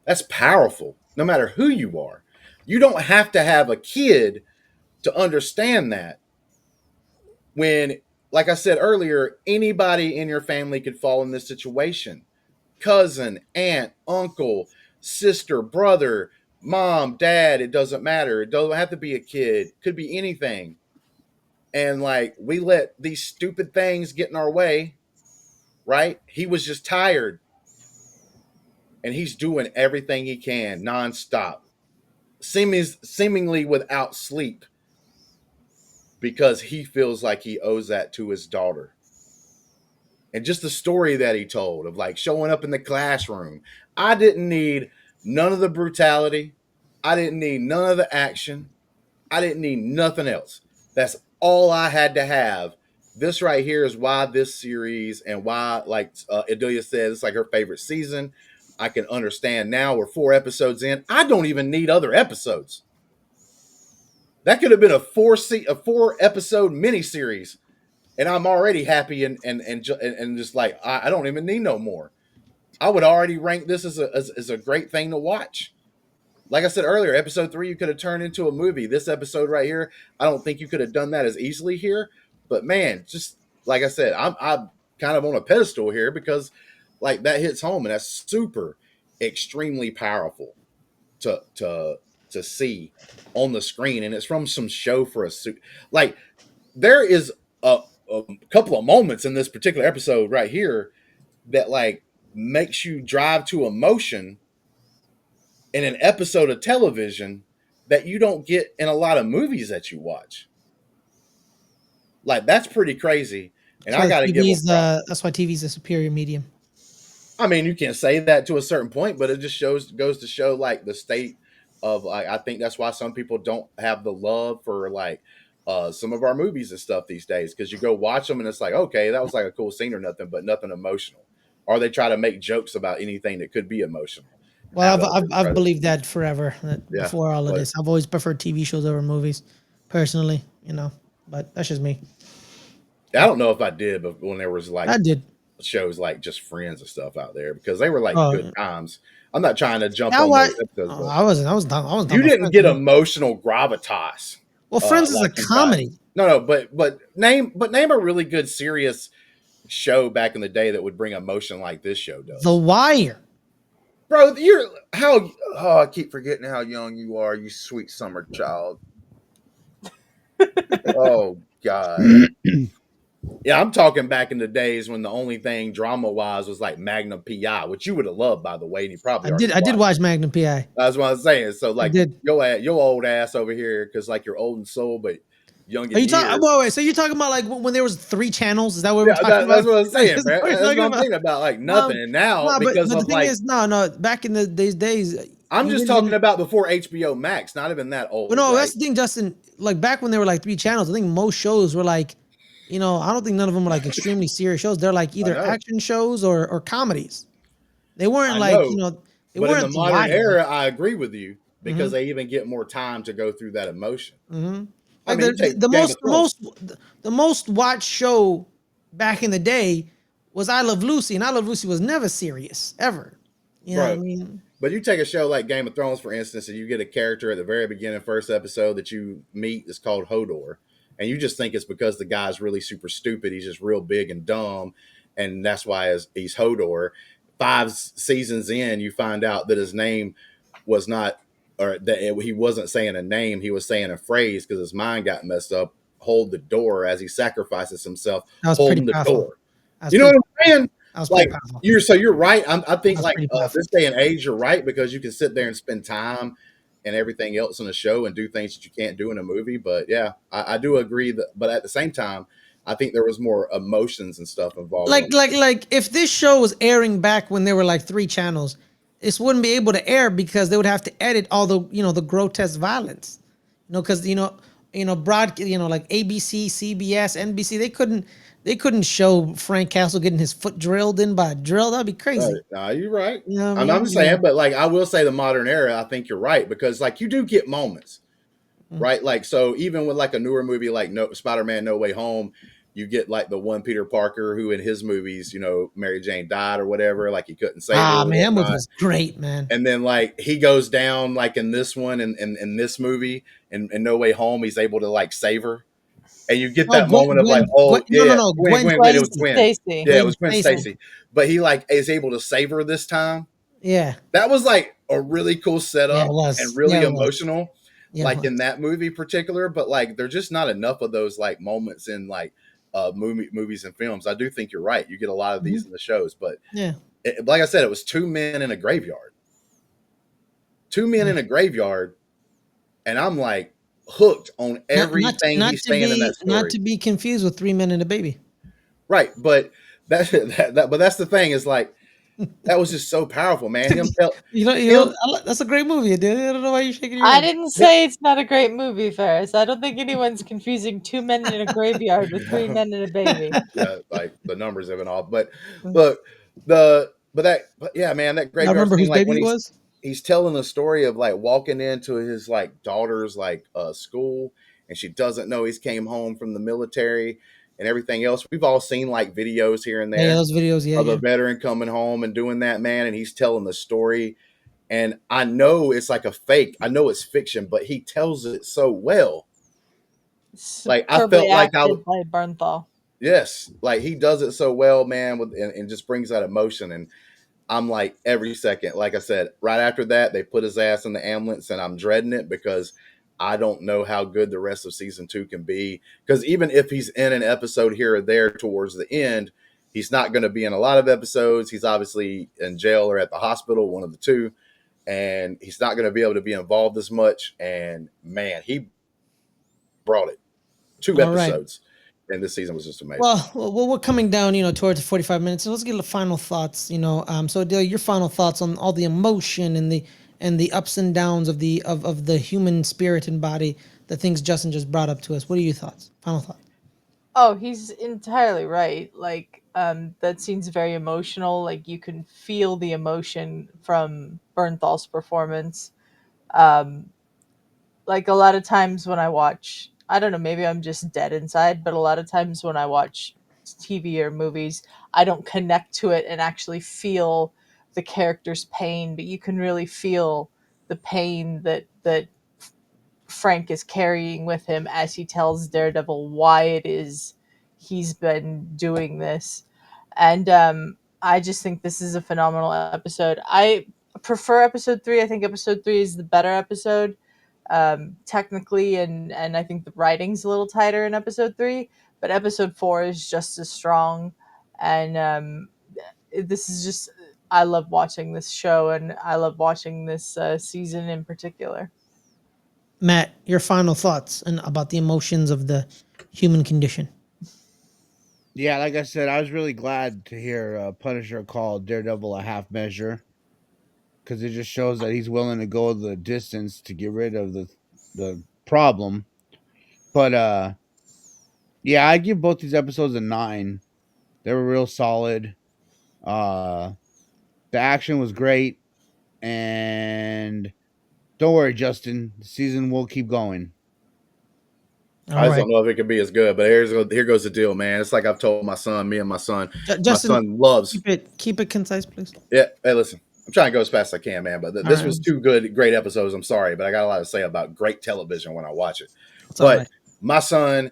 that's powerful, no matter who you are. You don't have to have a kid to understand that. When, like I said earlier, anybody in your family could fall in this situation. Cousin, aunt, uncle, sister, brother, mom, dad, it doesn't matter. It doesn't have to be a kid. It could be anything. And like we let these stupid things get in our way, right? He was just tired. And he's doing everything he can nonstop, seemingly without sleep, because he feels like he owes that to his daughter. And just the story that he told of like showing up in the classroom. I didn't need none of the brutality. I didn't need none of the action. I didn't need nothing else. That's all I had to have. This right here is why this series, and why, like Adelia said, it's like her favorite season. I can understand now we're 4 episodes in. I don't even need other episodes. That could have been a 4 episode miniseries, and I'm already happy and just like I don't even need no more. I would already rank this as a great thing to watch. Like I said earlier, episode 3 you could have turned into a movie. This episode right here, I don't think you could have done that as easily here. But man, just like I said, I'm kind of on a pedestal here because like that hits home, and that's super extremely powerful to see on the screen. And it's from some show for a suit. Like there is a couple of moments in this particular episode right here that like makes you drive to emotion in an episode of television that you don't get in a lot of movies that you watch. Like that's pretty crazy. And I got to give
that's why TV's a superior medium.
I mean, you can say that to a certain point, but it just goes to show like the state of like I think that's why some people don't have the love for like some of our movies and stuff these days, because you go watch them and it's like, okay, that was like a cool scene or nothing, but nothing emotional. Or they try to make jokes about anything that could be emotional.
Well, I've believed that forever.
Yeah,
Before all of this, I've always preferred TV shows over movies, personally. You know, but that's just me.
I don't know if I did, but when there was like
I did
shows like just Friends and stuff out there, because they were like
Oh,
good times. I'm not trying to jump
I
on
wa-
those episodes,
oh,
but
I wasn't. I was done. I was done.
you
with
didn't
Friends,
get
man.
emotional gravitas.
Well, Friends is a
like you got.
comedy.
No, but name a really good serious show back in the day that would bring emotion like this show does.
The Wire.
Bro, I keep forgetting how young you are, you sweet summer child. Oh God. Yeah, I'm talking back in the days when the only thing drama wise was like Magnum PI, which you would have loved, by the way, and you probably
I did watch Magnum PI.
That's what I'm saying. So
I
like
did.
your old ass over here, because like you're old in soul, but young in
Are you
years.
talking? Wait. So you're talking about like when there was 3 channels? Is that what we're
Yeah,
talking about?
that's what I'm saying,
That's
man.
what we're
That's what
talking
I'm
about.
thinking about. Like nothing. And now because
but the
of
thing
like
is, no. Back in these days,
I'm
you
just
didn't
talking
even-
about before HBO Max, not even that old.
But no,
right?
that's the thing, Justin. Like back when there were like 3 channels, I think most shows were like, you know, I don't think none of them were like extremely serious shows. They're like either
know.
action shows or comedies. They weren't
I
like,
know.
you know, they
But in
weren't
the
The
modern
Wire.
era, I agree with you because they even get more time to go through that emotion.
Mm-hmm.
I
Like
mean, you take Game of Thrones,
the most watched show back in the day was I Love Lucy, and I Love Lucy was never serious ever. You know what I
bro.
mean?
But you take a show like Game of Thrones, for instance, and you get a character at the very beginning, first episode that you meet is called Hodor, and you just think it's because the guy's really super stupid. He's just real big and dumb, and that's why he's Hodor. Five seasons in, you find out that his name was not, or that he wasn't saying a name, he was saying a phrase because his mind got messed up. Hold the door as he sacrifices himself,
That was pretty
holding the
powerful.
door.
That was
You know
pretty.
what I'm saying?
That was pretty
Like
powerful.
you're right. I
That
think
was
like
pretty powerful.
this day and age, you're right because you can sit there and spend time and everything else in a show and do things that you can't do in a movie. But yeah, I do agree that. But at the same time, I think there was more emotions and stuff involved in
Like if this show was airing back when there were like 3 channels, this wouldn't be able to air because they would have to edit all the the grotesque violence. Because like ABC, CBS, NBC, they couldn't show Frank Castle getting his foot drilled in by a drill. That'd be
Right.
crazy.
No, you're right.
You know what I
I'm
mean?
just saying, but like I will say the modern era, I think you're right because like you do get moments,
Mm.
right? Like so even with like a newer movie like No Spider-Man No Way Home, you get like the one Peter Parker who in his movies, Mary Jane died or whatever, like he couldn't save her
Ah,
or
man, that movie
whatnot.
was great, man.
And then like he goes down like in this one and in this movie in No Way Home, he's able to like save her. And you get
Oh,
that moment of like,
Gwen,
oh
no, no,
yeah,
no,
Gwen,
Gwen
Gwen, it was
Stacy,
Gwen.
Stacy.
Yeah, it
Gwen
was Gwen
Stacy.
Stacy. But he like is able to save her this time.
Yeah,
That was like a really cool
yeah, it
setup and
was.
really
Yeah, it was.
emotional,
Yeah, it
like in
was.
that movie particular. But like, there's just not enough of those like moments in like movies and films. I do think you're right. You get a lot of these
Mhm.
in the shows, but
Yeah.
like I said, it was two men in a graveyard. Two men
Yeah.
in a graveyard, and I'm like hooked on everything he's saying in that
Not
story.
to be confused with 3 Men and a Baby.
Right, but but that's the thing is like that was just so powerful, man. Him
That's a great movie. Dude. I don't know why you're shaking your
I
head.
didn't say it's not a great movie, Ferris. I don't think anyone's confusing 2 men in a graveyard with 3 men and a baby.
yeah, like the numbers have been off. But but yeah, man, that
Y'all
graveyard
remember
scene,
whose
like
baby
when
it was?
he's telling the story of like walking into his like daughter's like school and she doesn't know he's came home from the military and everything else. We've all seen like videos here and
Yeah, yeah,
there
those videos. Yeah,
of a
yeah.
veteran coming home and doing that, man, and he's telling the story. And I know it's like a fake. I know it's fiction, but he tells it so well. Like I
Superbly
felt like I
acted by Bernthal.
yes, like he does it so well, man, and just brings that emotion. And I'm like every second, like I said, right after that, they put his ass in the ambulance, and I'm dreading it because I don't know how good the rest of season 2 can be. Because even if he's in an episode here or there towards the end, he's not going to be in a lot of episodes. He's obviously in jail or at the hospital, one of the two, and he's not going to be able to be involved as much. And man, he brought it. Two
All right.
episodes, and this season was just amazing.
Well, we're coming down, towards the 45 minutes. So let's get the final thoughts. So Adelia, your final thoughts on all the emotion and the ups and downs of the human spirit and body, the things Justin just brought up to us. What are your thoughts? Final thoughts.
Oh, he's entirely right. Like, that scene's very emotional. Like, you can feel the emotion from Bernthal's performance. Um, like, a lot of times when I watch, I don't know, maybe I'm just dead inside, but a lot of times when I watch TV or movies, I don't connect to it and actually feel the character's pain, but you can really feel the pain that Frank is carrying with him as he tells Daredevil why it is he's been doing this. And I just think this is a phenomenal episode. I prefer episode 3. I think episode 3 is the better episode, technically, and I think the writing's a little tighter in episode 3, but episode 4 is just as strong. And this is just, I love watching this show, and I love watching this season in particular.
Matt, your final thoughts and about the emotions of the human condition.
Yeah, like I said, I was really glad to hear Punisher call Daredevil a half measure because it just shows that he's willing to go the distance to get rid of the problem. But yeah, I give both these episodes a 9. They were real solid. Uh, the action was great, and don't worry, Justin. The season will keep going.
All
I just
right.
don't know if it could be as good. But here goes the deal, man. It's like I've told my son, me and my son. My
Justin,
son loves.
keep it concise, please.
Yeah, hey, listen. I'm trying to go as fast as I can, man. But
All
this
right.
was two great episodes. I'm sorry, but I got a lot to say about great television when I watch it.
It's all
But
right.
my son,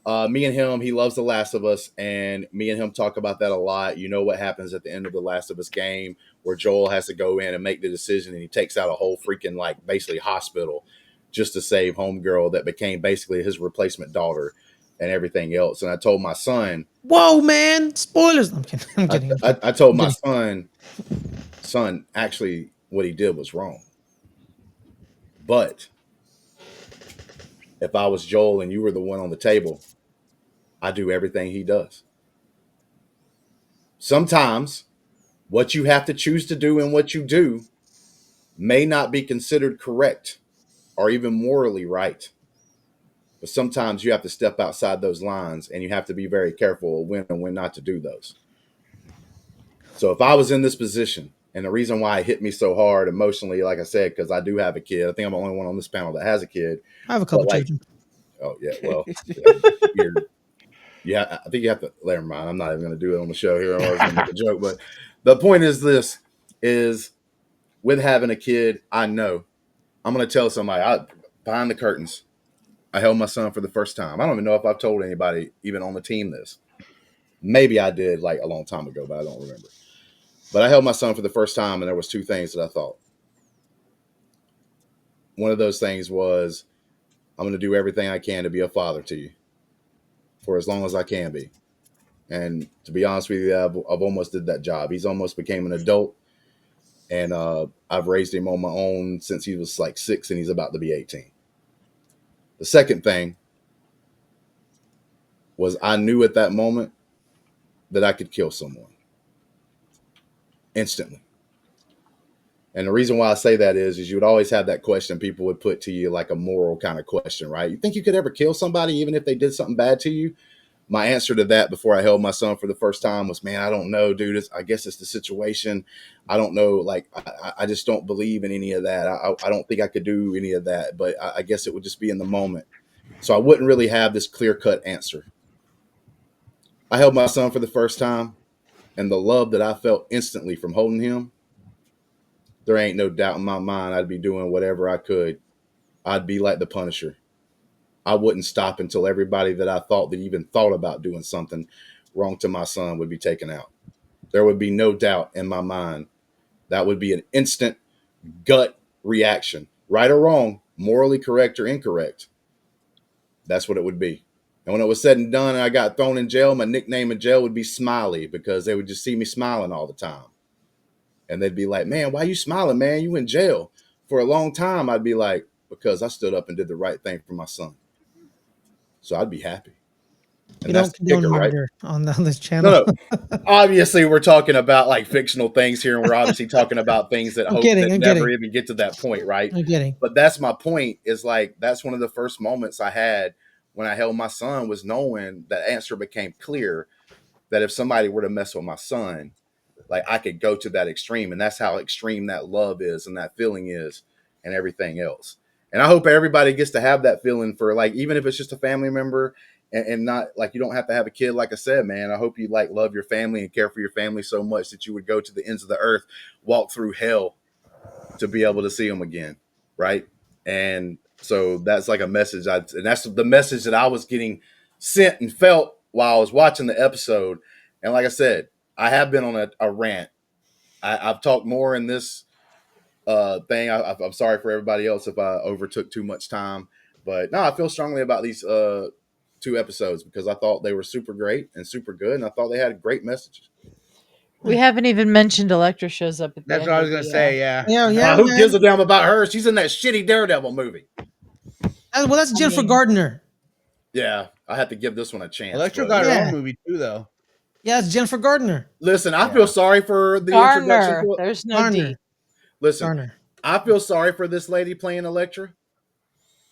me and him, he loves The Last of Us, and me and him talk about that a lot. You know what happens at the end of The Last of Us game, where Joel has to go in and make the decision, and he takes out a whole freaking like basically hospital just to save homegirl that became basically his replacement daughter and everything else. And I told my son,
Whoa, man! Spoilers. I'm kidding. I'm
I,
kidding. I'm
I,
kidding.
I told
I'm
my
kidding.
son, actually, what he did was wrong. But if I was Joel and you were the one on the table, I do everything he does. Sometimes what you have to choose to do and what you do may not be considered correct or even morally right. But sometimes you have to step outside those lines and you have to be very careful when and when not to do those. So if I was in this position, and the reason why it hit me so hard emotionally, like I said, because I do have a kid. I think I'm the only one on this panel that has a kid.
I have a
But
couple
like,
children.
oh yeah, well, yeah, yeah, I think you have to. Never mind. I'm not even going to do it on the show here. I was going to make a joke, but the point is this: is with having a kid, I know I'm going to tell somebody. Behind the curtains, I held my son for the first time. I don't even know if I've told anybody, even on the team, this. Maybe I did like a long time ago, but I don't remember. But I held my son for the first time, and there was two things that I thought. One of those things was I'm going to do everything I can to be a father to you for as long as I can be. And to be honest with you, I've almost did that job. He's almost became an adult, and I've raised him on my own since he was like 6, and he's about to be 18. The second thing was I knew at that moment that I could kill someone instantly. And the reason why I say that is you would always have that question people would put to you like a moral kind of question, right? You think you could ever kill somebody even if they did something bad to you? My answer to that before I held my son for the first time was, man, I don't know, dude. I guess it's the situation. I don't know. Like, I just don't believe in any of that. I don't think I could do any of that, but I guess it would just be in the moment. So I wouldn't really have this clear cut answer. I held my son for the first time, and the love that I felt instantly from holding him, there ain't no doubt in my mind I'd be doing whatever I could. I'd be like the Punisher. I wouldn't stop until everybody that I thought that even thought about doing something wrong to my son would be taken out. There would be no doubt in my mind. That would be an instant gut reaction, right or wrong, morally correct or incorrect. That's what it would be. And when it was said and done and I got thrown in jail, my nickname in jail would be Smiley because they would just see me smiling all the time. And they'd be like, man, why you smiling, man? You in jail. For a long time, I'd be like, because I stood up and did the right thing for my son. So I'd be happy.
We
And that's
don't
the
condone
kicker, right?
murder on this
No,
channel.
no. Obviously, we're talking about like fictional things here, and we're obviously talking about things that
I'm
hope
kidding.
that
I'm
never
kidding.
even get to that point, right?
I'm kidding.
But that's my point. Is like that's one of the first moments I had when I held my son was knowing that answer became clear that if somebody were to mess with my son, like I could go to that extreme, and that's how extreme that love is and that feeling is, and everything else. And I hope everybody gets to have that feeling for like even if it's just a family member and not like you don't have to have a kid. Like I said, man, I hope you like love your family and care for your family so much that you would go to the ends of the earth, walk through hell to be able to see them again, right? And so that's like a message, and that's the message that I was getting sent and felt while I was watching the episode. And like I said, I have been on a rant. I've talked more in this thing. I'm sorry for everybody else if I overtook too much time, but no, I feel strongly about these two episodes because I thought they were super great and super good, and I thought they had great messages.
We haven't even mentioned Electra shows up at the
That's
end
what I
of
was gonna
the.
say. Yeah.
Yeah,
Who gives
man.
a damn about her? She's in that shitty Daredevil movie.
Well, that's
I
Jennifer
mean,
Gardner.
Yeah, I had to give this one a chance.
Electra
But
got her
Yeah.
own movie too, though.
Yeah, it's Jennifer Gardner.
listen, I feel
Yeah.
sorry for the introduction
Garner.
to it.
There's no
Garner.
D.
Listen,
Garner.
I feel sorry for this lady playing Elektra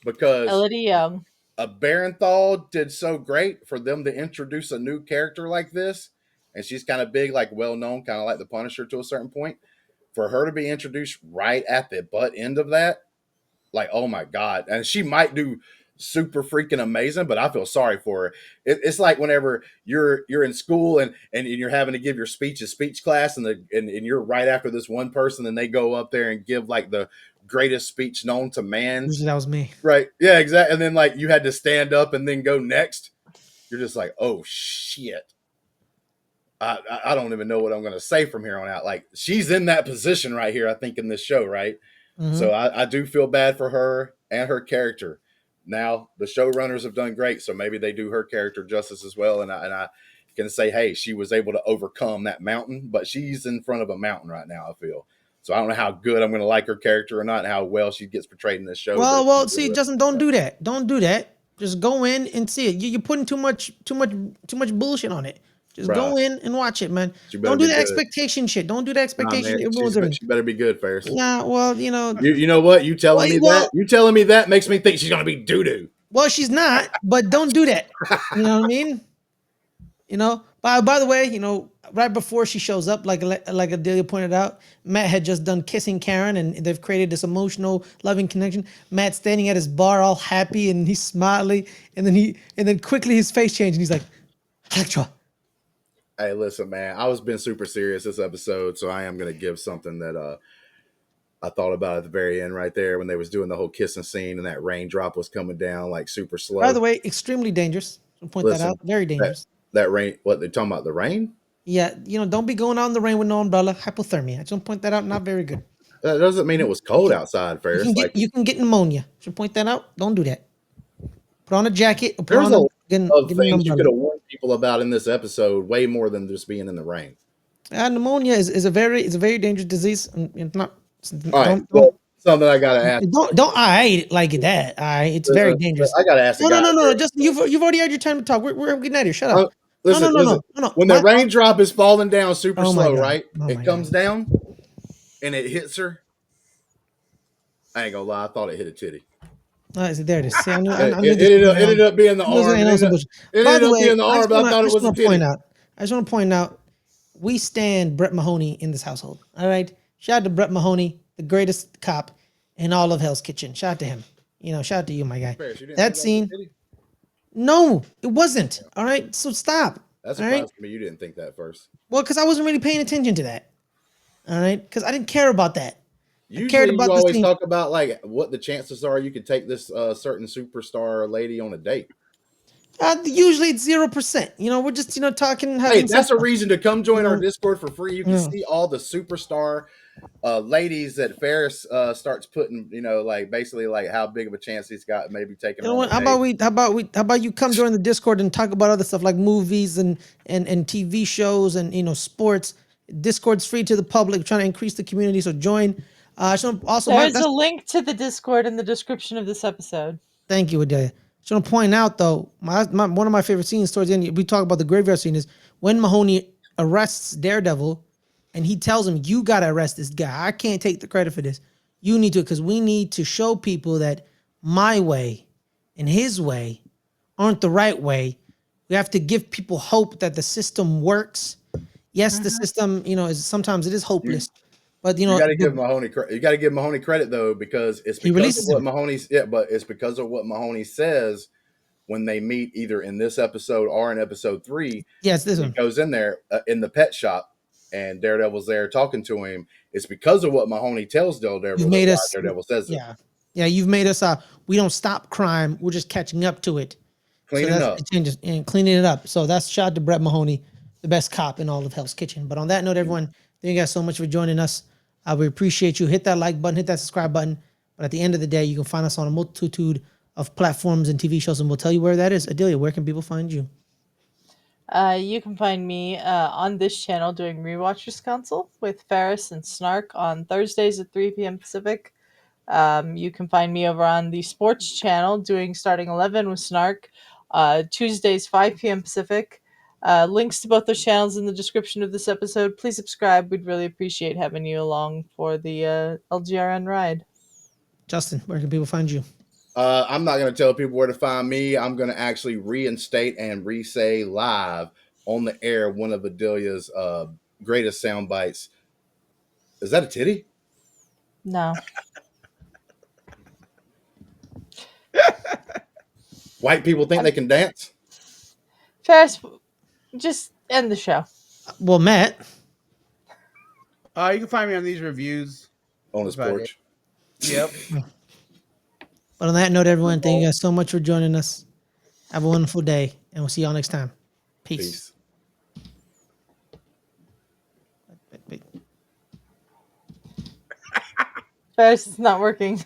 because
Elodie Young.
a Barenthal did so great for them to introduce a new character like this, and she's kind of big, like well known, kind of like the Punisher to a certain point. For her to be introduced right at the butt end of that, like oh my god, and she might do super freaking amazing, but I feel sorry for her. It's like whenever you're in school and you're having to give your speech a speech class, and you're right after this one person, and they go up there and give like the greatest speech known to man.
Usually that was me.
Right? Yeah, exactly. And then like you had to stand up and then go next. You're just like, oh shit. I don't even know what I'm going to say from here on out. Like she's in that position right here, I think, in this show, right?
Mm-hmm.
So I do feel bad for her and her character. Now the showrunners have done great, so maybe they do her character justice as well. And I can say, hey, she was able to overcome that mountain, but she's in front of a mountain right now, I feel. So I don't know how good I'm going to like her character or not, and how well she gets portrayed in this show.
Well, see, Justin, don't do that. Don't do that. Just go in and see it. You're putting too much bullshit on it. Just go in and watch it, man. Don't do the expectation shit. Don't do the expectation. It ruins everything.
She better be good, Ferris.
Nah, well, you know.
You know what? You telling me that makes me think she's gonna be doo doo.
Well, she's not, but don't do that. You know what I mean? You know. By the way, you know, right before she shows up, like Adelia pointed out, Matt had just done kissing Karen, and they've created this emotional, loving connection. Matt's standing at his bar, all happy, and he's smiling, and then quickly his face changed, and he's like, Electra.
Hey, listen, man. I was being super serious this episode, so I am gonna give something that I thought about at the very end, right there, when they was doing the whole kissing scene, and that raindrop was coming down like super slow.
By the way, extremely dangerous. I'll point that out. Very dangerous.
That rain. What they're talking about? The rain?
Yeah, you know, don't be going out in the rain with no umbrella. Hypothermia. I just want to point that out. Not very good.
That doesn't mean it was cold outside, Ferris.
You can get pneumonia. Should point that out. Don't do that. Put on a jacket. Or put
there's
on
a lot of things you could have warned people about in this episode, way more than just being in the rain.
Pneumonia is a very dangerous disease. It's not.
All right. Well, something I gotta ask.
Don't I like that? It's very dangerous.
I gotta ask.
No. Just you've already had your time to talk. We're getting out of here. Shut up.
Listen, no. When the raindrop is falling down super slow, right? It comes down and it hits her. I ain't gonna lie. I thought it hit a titty.
There it is. See,
it ended up being the arm. It ended up being the arm, but I thought it was a titty.
I just want to point out, we stand Brett Mahoney in this household. All right. Shout out to Brett Mahoney, the greatest cop in all of Hell's Kitchen. Shout out to him. You know, shout out to you, my guy. That scene. No, it wasn't. All right. So stop.
That's surprising to me. You didn't think that first.
Well, because I wasn't really paying attention to that. All right. Because I didn't care about that.
Usually you always talk about like what the chances are you could take this certain superstar lady on a date.
Usually it's 0%. You know, we're just, you know, talking.
Hey, that's a reason to come join our Discord for free. You can see all the superstar ladies that Ferris starts putting, you know, like basically like how big of a chance he's got maybe taking.
You know what? How about you come join the Discord and talk about other stuff like movies and TV shows and, you know, sports. Discord's free to the public. We're trying to increase the community, so join.
There's a link to the Discord in the description of this episode.
Thank you, Adelia. I want to point out though, one of my favorite scenes towards the end, we talk about the graveyard scene, is when Mahoney arrests Daredevil, and he tells him, "You gotta arrest this guy. I can't take the credit for this. You need to, because we need to show people that my way and his way aren't the right way. We have to give people hope that the system works. Yes, the system, you know, sometimes it is hopeless." But you know,
you got to give Mahoney. You got to give Mahoney credit though, because it's because of what Mahoney's. Yeah, but it's because of what Mahoney says when they meet, either in this episode or in episode 3.
Yes, this one
goes in there in the pet shop, and Daredevil's there talking to him. It's because of what Mahoney tells Daredevil. Daredevil says,
"Yeah, you've made us. We don't stop crime. We're just catching up to it,
cleaning up,
cleaning it up." So that's shout out to Brett Mahoney, the best cop in all of Hell's Kitchen. But on that note, everyone, thank you guys so much for joining us. We appreciate you. Hit that like button, hit that subscribe button. But at the end of the day, you can find us on a multitude of platforms and TV shows, and we'll tell you where that is. Adelia, where can people find you?
You can find me on this channel doing Rewatchers Council with Ferris and Snark on Thursdays at 3 p.m. Pacific. You can find me over on the Sports channel doing Starting 11 with Snark, Tuesdays 5 p.m. Pacific. Links to both those channels in the description of this episode. Please subscribe. We'd really appreciate having you along for the LGRN ride.
Justin, where can people find you?
I'm not going to tell people where to find me. I'm going to actually reinstate and re-say live on the air one of Adelia's greatest sound bites. Is that a titty?
No.
White people think they can dance.
Ferris, just end the show.
Well, Matt,
You can find me on these reviews.
On his
That's about
porch.
Yep.
but on that note, everyone, thank you guys so much for joining us. Have a wonderful day, and we'll see y'all next time. Peace.
Peace.
Ferris, it's not working.